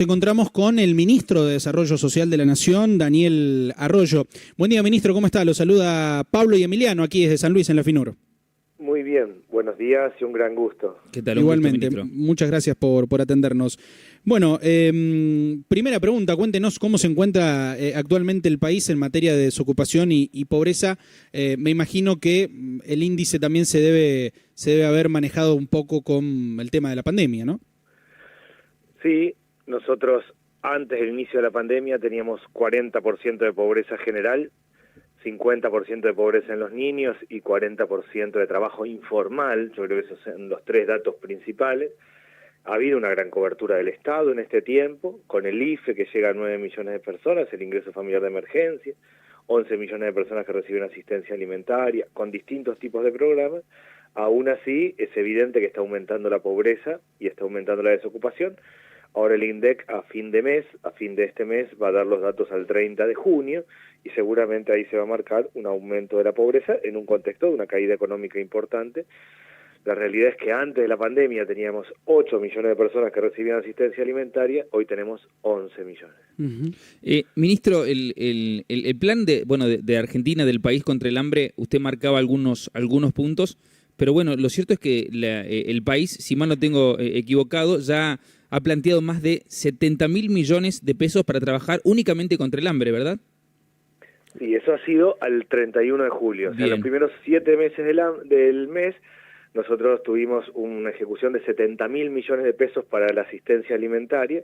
Nos encontramos con el ministro de Desarrollo Social de la Nación, Daniel Arroyo. Buen día, ministro, ¿cómo está? Lo saluda Pablo y Emiliano, aquí desde San Luis, en la FINUR. Muy bien, buenos días y un gran gusto. ¿Qué tal? Igualmente, muchas gracias por atendernos. Bueno, primera pregunta, cuéntenos cómo se encuentra actualmente el país en materia de desocupación y pobreza. Me imagino que el índice también se debe haber manejado un poco con el tema de la pandemia, ¿no? Sí, nosotros antes del inicio de la pandemia teníamos 40% de pobreza general, 50% de pobreza en los niños y 40% de trabajo informal. Yo creo que esos son los tres datos principales. Ha habido una gran cobertura del Estado en este tiempo, con el IFE que llega a 9 millones de personas, el ingreso familiar de emergencia, 11 millones de personas que reciben asistencia alimentaria, con distintos tipos de programas. Aún así, es evidente que está aumentando la pobreza y está aumentando la desocupación. Ahora el INDEC a fin de este mes, va a dar los datos al 30 de junio y seguramente ahí se va a marcar un aumento de la pobreza en un contexto de una caída económica importante. La realidad es que antes de la pandemia teníamos 8 millones de personas que recibían asistencia alimentaria, hoy tenemos 11 millones. Ministro, el plan de Argentina, del país contra el hambre, usted marcaba algunos puntos, pero bueno, lo cierto es que el país, si mal no tengo equivocado, ya ha planteado más de 70.000 millones de pesos para trabajar únicamente contra el hambre, ¿verdad? Sí, eso ha sido al 31 de julio. O sea, los primeros 7 meses del mes, nosotros tuvimos una ejecución de 70.000 millones de pesos para la asistencia alimentaria.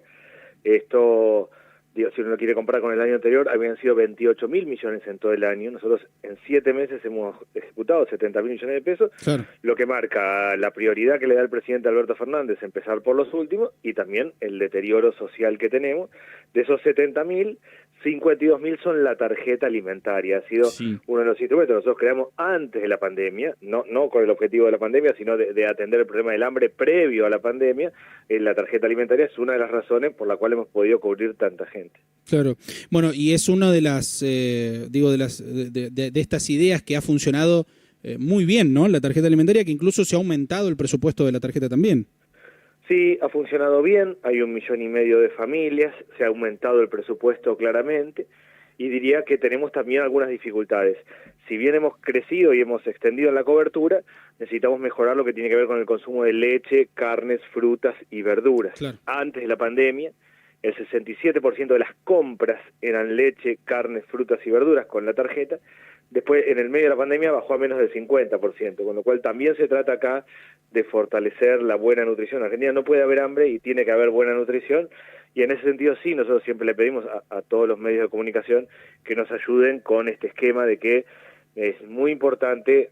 Esto, digo, si uno lo quiere comparar con el año anterior, habían sido 28.000 millones en todo el año. Nosotros en 7 meses hemos ejecutado 70.000 millones de pesos, claro, lo que marca la prioridad que le da el presidente Alberto Fernández, empezar por los últimos, y también el deterioro social que tenemos. De esos 70.000, 52.000 son la tarjeta alimentaria. Ha sido uno de los instrumentos que nosotros creamos antes de la pandemia, no con el objetivo de la pandemia, sino de atender el problema del hambre previo a la pandemia. La tarjeta alimentaria es una de las razones por la cual hemos podido cubrir tanta gente. Claro. Bueno, y es una de las, de estas ideas que ha funcionado muy bien, ¿no? La tarjeta alimentaria, que incluso se ha aumentado el presupuesto de la tarjeta también. Sí, ha funcionado bien, hay 1,5 millones de familias, se ha aumentado el presupuesto claramente, y diría que tenemos también algunas dificultades. Si bien hemos crecido y hemos extendido la cobertura, necesitamos mejorar lo que tiene que ver con el consumo de leche, carnes, frutas y verduras. Claro. Antes de la pandemia, el 67% de las compras eran leche, carnes, frutas y verduras con la tarjeta. Después, en el medio de la pandemia, bajó a menos del 50%, con lo cual también se trata acá de fortalecer la buena nutrición. En Argentina no puede haber hambre y tiene que haber buena nutrición, y en ese sentido sí, nosotros siempre le pedimos a todos los medios de comunicación que nos ayuden con este esquema de que es muy importante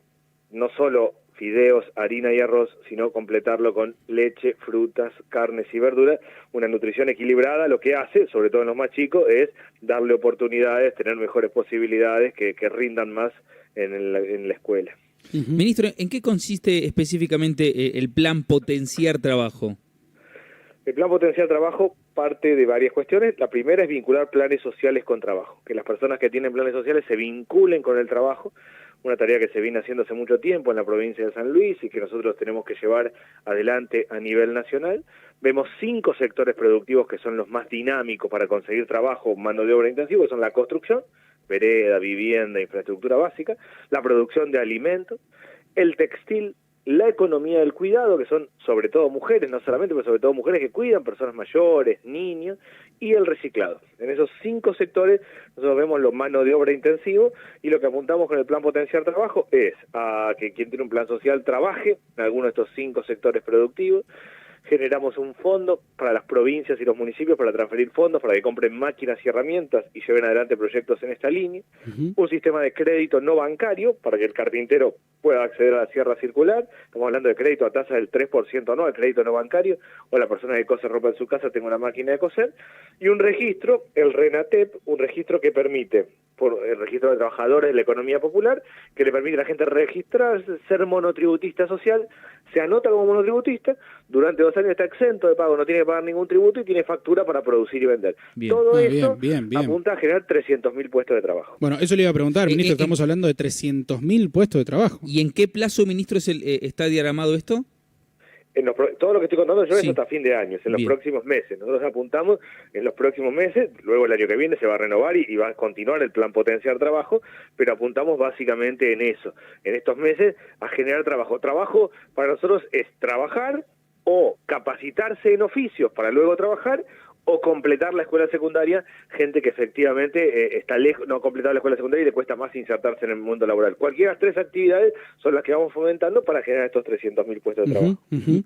no solo fideos, harina y arroz, sino completarlo con leche, frutas, carnes y verduras. Una nutrición equilibrada lo que hace, sobre todo en los más chicos, es darle oportunidades, tener mejores posibilidades que rindan más en la escuela. Ministro, ¿en qué consiste específicamente el plan Potenciar Trabajo? El plan Potenciar Trabajo parte de varias cuestiones. La primera es vincular planes sociales con trabajo, que las personas que tienen planes sociales se vinculen con el trabajo, una tarea que se viene haciendo hace mucho tiempo en la provincia de San Luis y que nosotros tenemos que llevar adelante a nivel nacional. Vemos 5 sectores productivos que son los más dinámicos para conseguir trabajo, mano de obra intensiva, que son la construcción, vereda, vivienda, infraestructura básica, la producción de alimentos, el textil, la economía del cuidado, que son sobre todo mujeres, no solamente, pero sobre todo mujeres que cuidan, personas mayores, niños, y el reciclado. En esos 5 sectores nosotros vemos lo mano de obra intensivo, y lo que apuntamos con el plan Potenciar Trabajo es a que quien tiene un plan social trabaje en alguno de estos 5 sectores productivos. Generamos un fondo para las provincias y los municipios para transferir fondos, para que compren máquinas y herramientas y lleven adelante proyectos en esta línea. Un sistema de crédito no bancario para que el carpintero pueda acceder a la sierra circular. Estamos hablando de crédito a tasa del 3% no, el crédito no bancario, o la persona que cose ropa en su casa tenga una máquina de coser. Y un registro, el RENATEP, un registro que permite, por el registro de trabajadores de la economía popular, que le permite a la gente registrarse, ser monotributista social, se anota como monotributista, durante 2 años está exento de pago, no tiene que pagar ningún tributo y tiene factura para producir y vender. Bien. Todo esto apunta a generar 300.000 puestos de trabajo. Bueno, eso le iba a preguntar, ministro, estamos hablando de 300.000 puestos de trabajo. ¿Y en qué plazo, ministro, está diagramado esto? todo lo que estoy contando yo Sí. es hasta fin de año, es en los Bien. próximos meses. Nosotros apuntamos en los próximos meses, luego el año que viene se va a renovar y va a continuar el plan Potenciar Trabajo, pero apuntamos básicamente en eso, en estos meses, a generar trabajo. Trabajo para nosotros es trabajar o capacitarse en oficios para luego trabajar, o completar la escuela secundaria, gente que efectivamente está lejos, no ha completado la escuela secundaria y le cuesta más insertarse en el mundo laboral. Cualquiera de las tres actividades son las que vamos fomentando para generar estos 300.000 puestos de trabajo.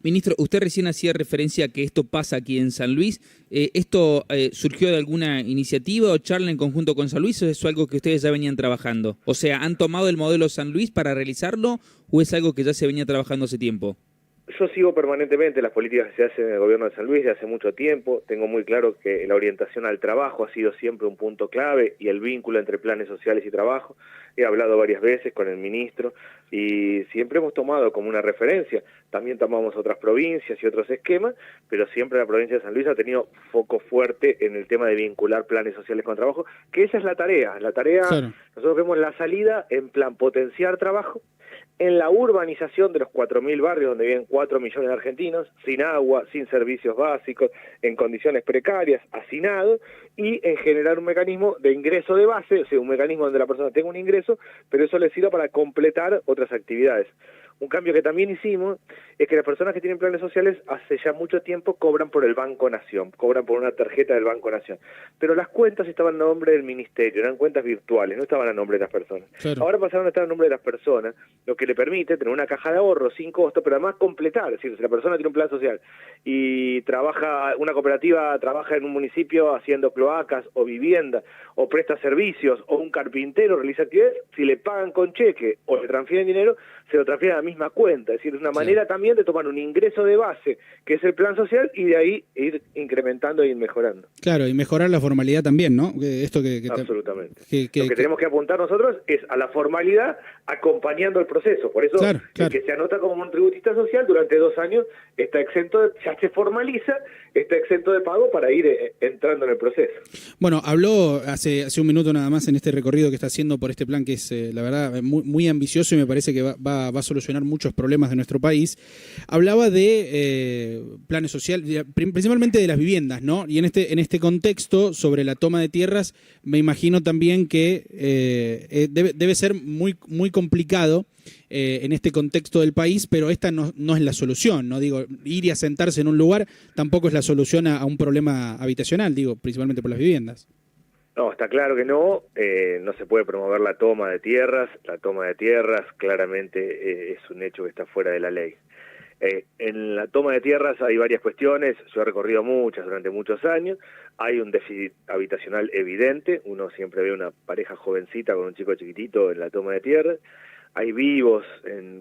Ministro, usted recién hacía referencia a que esto pasa aquí en San Luis. ¿Esto surgió de alguna iniciativa o charla en conjunto con San Luis o es algo que ustedes ya venían trabajando? O sea, ¿han tomado el modelo San Luis para realizarlo o es algo que ya se venía trabajando hace tiempo? Yo sigo permanentemente las políticas que se hacen en el gobierno de San Luis de hace mucho tiempo. Tengo muy claro que la orientación al trabajo ha sido siempre un punto clave y el vínculo entre planes sociales y trabajo. He hablado varias veces con el ministro y siempre hemos tomado como una referencia. También tomamos otras provincias y otros esquemas, pero siempre la provincia de San Luis ha tenido foco fuerte en el tema de vincular planes sociales con trabajo, que esa es la tarea. La tarea, Claro. nosotros vemos la salida en plan potenciar trabajo, en la urbanización de los 4.000 barrios donde viven 4 millones de argentinos, sin agua, sin servicios básicos, en condiciones precarias, hacinados, y en generar un mecanismo de ingreso de base, o sea, un mecanismo donde la persona tenga un ingreso, pero eso le sirva para completar otras actividades. Un cambio que también hicimos es que las personas que tienen planes sociales hace ya mucho tiempo cobran por el Banco Nación, cobran por una tarjeta del Banco Nación, pero las cuentas estaban a nombre del ministerio, eran cuentas virtuales, no estaban a nombre de las personas. Claro. Ahora pasaron a estar a nombre de las personas, lo que le permite tener una caja de ahorro sin costo, pero además completar, es decir, si la persona tiene un plan social y trabaja, una cooperativa trabaja en un municipio haciendo cloacas o vivienda, o presta servicios, o un carpintero realiza actividades, si le pagan con cheque o le transfieren dinero, se lo transfieren a la misma cuenta, es decir, es una manera también de tomar un ingreso de base, que es el plan social, y de ahí ir incrementando e ir mejorando. Claro, y mejorar la formalidad también, ¿no? Esto Absolutamente. que Lo que tenemos que apuntar nosotros es a la formalidad acompañando el proceso. Por eso, Claro, claro. el que se anota como un tributista social durante 2 años está exento de, ya se formaliza, está exento de pago para ir entrando en el proceso. Bueno, habló hace un minuto nada más en este recorrido que está haciendo por este plan que es, la verdad, muy ambicioso y me parece que va a solucionar muchos problemas de nuestro país. Hablaba de planes sociales, principalmente de las viviendas, ¿no? Y en este contexto, sobre la toma de tierras, me imagino también que debe ser muy complicado en este contexto del país, pero esta no es la solución, ¿no? Digo, ir y asentarse en un lugar tampoco es la solución a un problema habitacional, digo, principalmente por las viviendas. No, está claro que no se puede promover la toma de tierras. La toma de tierras claramente es un hecho que está fuera de la ley. En la toma de tierras hay varias cuestiones, yo he recorrido muchas durante muchos años, hay un déficit habitacional evidente, uno siempre ve una pareja jovencita con un chico chiquitito en la toma de tierras, hay vivos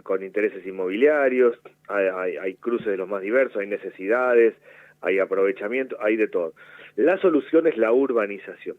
con intereses inmobiliarios, hay cruces de los más diversos, hay necesidades, hay aprovechamiento, hay de todo. La solución es la urbanización,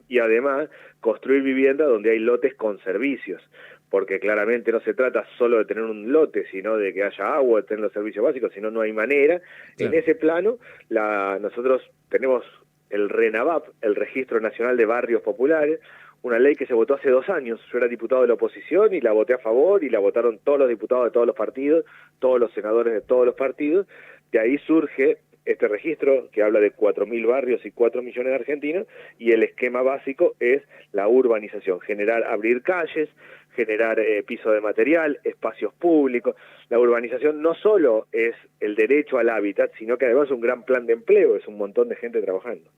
y además construir vivienda donde hay lotes con servicios, porque claramente no se trata solo de tener un lote, sino de que haya agua, de tener los servicios básicos, si no, no hay manera. Claro. En ese plano, nosotros tenemos el RENAVAP, el Registro Nacional de Barrios Populares, una ley que se votó hace 2 años. Yo era diputado de la oposición y la voté a favor y la votaron todos los diputados de todos los partidos, todos los senadores de todos los partidos. De ahí surge este registro que habla de 4.000 barrios y 4 millones de argentinos, y el esquema básico es la urbanización, abrir calles, generar piso de material, espacios públicos. La urbanización no solo es el derecho al hábitat, sino que además es un gran plan de empleo, es un montón de gente trabajando.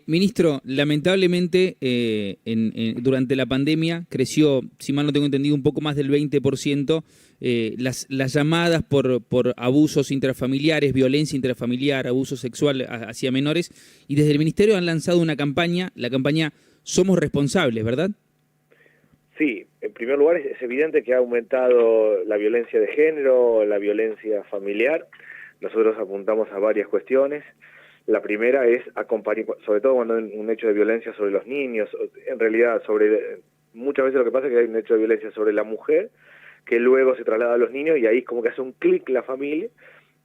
Ministro, lamentablemente durante la pandemia creció, si mal no tengo entendido, un poco más del 20% las llamadas por abusos intrafamiliares, violencia intrafamiliar, abuso sexual hacia menores, y desde el Ministerio han lanzado una campaña, la campaña Somos Responsables, ¿verdad? Sí, en primer lugar es evidente que ha aumentado la violencia de género, la violencia familiar. Nosotros apuntamos a varias cuestiones. La primera es acompañar, sobre todo cuando hay un hecho de violencia sobre los niños, en realidad muchas veces lo que pasa es que hay un hecho de violencia sobre la mujer, que luego se traslada a los niños y ahí como que hace un clic la familia.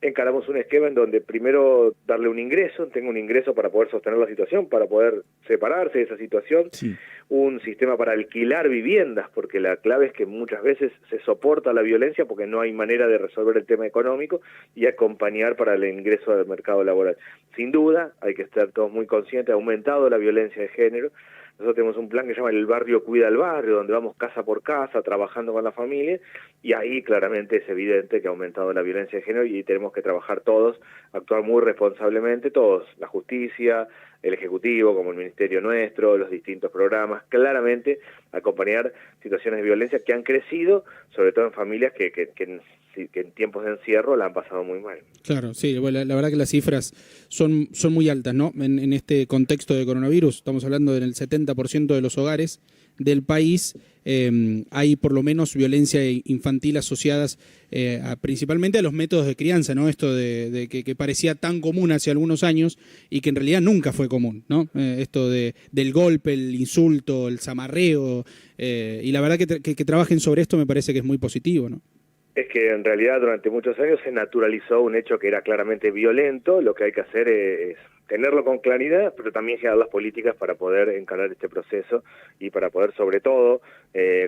encaramos un esquema en donde primero darle un ingreso, tenga un ingreso para poder sostener la situación, para poder separarse de esa situación, Sí. un sistema para alquilar viviendas, porque la clave es que muchas veces se soporta la violencia porque no hay manera de resolver el tema económico, y acompañar para el ingreso al mercado laboral. Sin duda, hay que estar todos muy conscientes, ha aumentado la violencia de género. Nosotros tenemos un plan que se llama El Barrio Cuida al Barrio, donde vamos casa por casa, trabajando con la familia, y ahí claramente es evidente que ha aumentado la violencia de género y tenemos que trabajar todos, actuar muy responsablemente, todos, la justicia, el Ejecutivo, como el Ministerio nuestro, los distintos programas, claramente acompañar situaciones de violencia que han crecido, sobre todo en familias que en tiempos de encierro la han pasado muy mal. Claro, sí, bueno, la verdad que las cifras son muy altas, ¿no? En este contexto de coronavirus, estamos hablando del 70% de los hogares del país, hay por lo menos violencia infantil asociadas principalmente a los métodos de crianza, ¿no? Esto de que parecía tan común hace algunos años y que en realidad nunca fue común, ¿no? Esto del golpe, el insulto, el zamarreo, y la verdad que trabajen sobre esto me parece que es muy positivo, ¿no? Es que en realidad durante muchos años se naturalizó un hecho que era claramente violento. Lo que hay que hacer es tenerlo con claridad, pero también generar las políticas para poder encarar este proceso y para poder, sobre todo,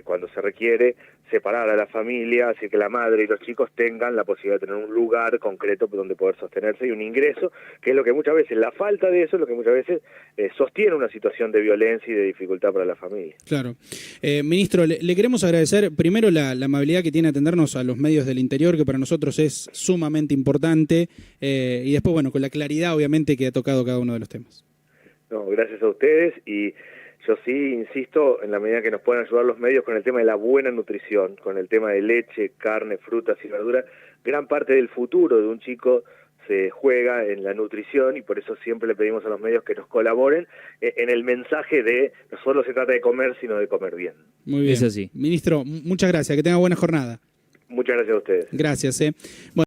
cuando se requiere, separar a la familia, así que la madre y los chicos tengan la posibilidad de tener un lugar concreto donde poder sostenerse y un ingreso, que es lo que muchas veces, la falta de eso es lo que muchas veces sostiene una situación de violencia y de dificultad para la familia. Claro. Ministro, le queremos agradecer primero la amabilidad que tiene atendernos a los medios del interior, que para nosotros es sumamente importante, y después, bueno, con la claridad, obviamente, que ha tocado cada uno de los temas. No, gracias a ustedes, y yo sí insisto en la medida que nos puedan ayudar los medios con el tema de la buena nutrición, con el tema de leche, carne, frutas y verduras. Gran parte del futuro de un chico se juega en la nutrición, y por eso siempre le pedimos a los medios que nos colaboren en el mensaje de no solo se trata de comer, sino de comer bien. Muy bien. Es así. Ministro, muchas gracias, que tenga buena jornada. Muchas gracias a ustedes. Gracias. Bueno.